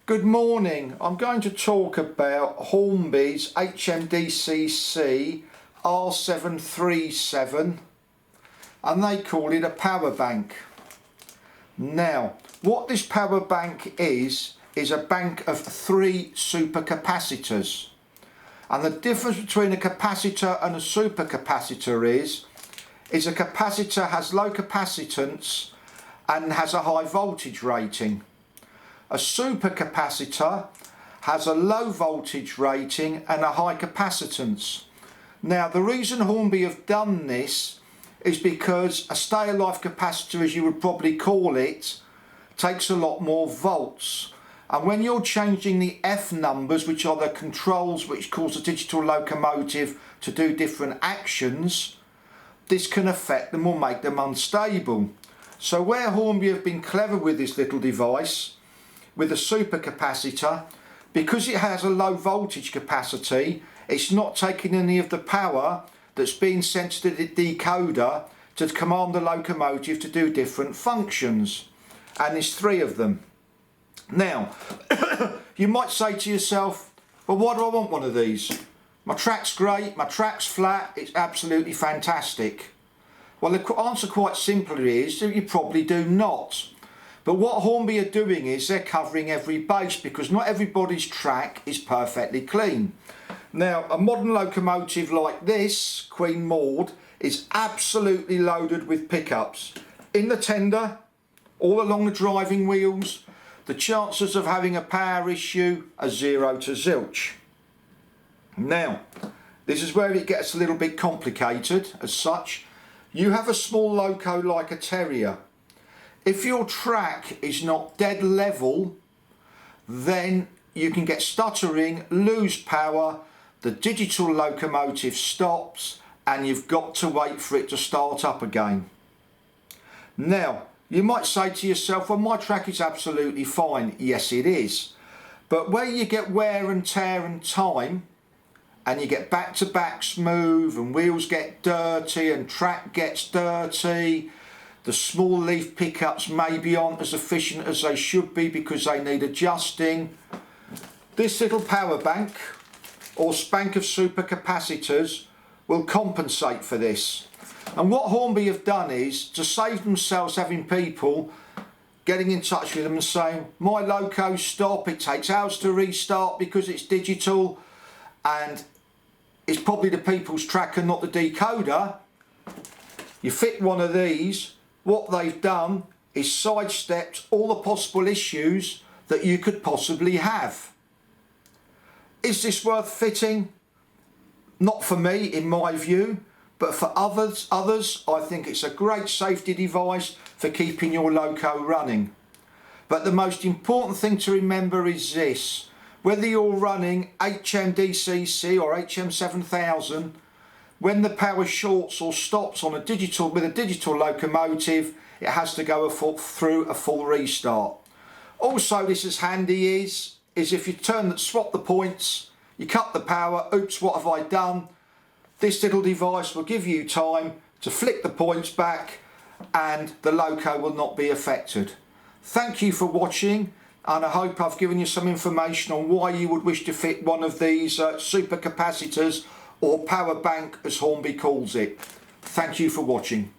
Good morning. I'm going to talk about Hornby's HM DCC R737 and they call it a power bank. Now, what this power bank is a bank of 3 supercapacitors. And the difference between a capacitor and a supercapacitor is a capacitor has low capacitance and has a high voltage rating. A supercapacitor has a low voltage rating and a high capacitance. Now, the reason Hornby have done this is because a stay alive capacitor, as you would probably call it, takes a lot more volts. And when you're changing the F numbers, which are the controls which cause the digital locomotive to do different actions, this can affect them or make them unstable. So where Hornby have been clever with this little device, with a supercapacitor, because it has a low voltage capacity, it's not taking any of the power that's being sent to the decoder to command the locomotive to do different functions. And there's 3 of them. Now, you might say to yourself, well, why do I want one of these? My track's great, my track's flat, it's absolutely fantastic. Well, the answer quite simply is that you probably do not. But what Hornby are doing is they're covering every base, because not everybody's track is perfectly clean. Now, a modern locomotive like this, Queen Maud, is absolutely loaded with pickups. In the tender, all along the driving wheels, the chances of having a power issue are 0 to zilch. Now, this is where it gets a little bit complicated. As such, you have a small loco like a Terrier. If your track is not dead level, then you can get stuttering, lose power, the digital locomotive stops, and you've got to wait for it to start up again. Now, you might say to yourself, well, my track is absolutely fine. Yes, it is. But where you get wear and tear and time, and you get back-to-back smooth, and wheels get dirty, and track gets dirty, the small leaf pickups maybe aren't as efficient as they should be because they need adjusting. This little power bank, or bank of supercapacitors, will compensate for this. And what Hornby have done is to save themselves having people getting in touch with them and saying, my loco stop, it takes hours to restart because it's digital and it's probably the people's tracker, not the decoder. You fit one of these, what they've done is sidestepped all the possible issues that you could possibly have. Is this worth fitting? Not for me, in my view. But for others, I think it's a great safety device for keeping your loco running. But the most important thing to remember is this: whether you're running HM DCC or HM 7000, when the power shorts or stops on with a digital locomotive, it has to go through a full restart. Also, this is handy is if you swap the points, you cut the power, oops, what have I done? This little device will give you time to flick the points back and the loco will not be affected. Thank you for watching, and I hope I've given you some information on why you would wish to fit one of these supercapacitors, or power bank as Hornby calls it. Thank you for watching.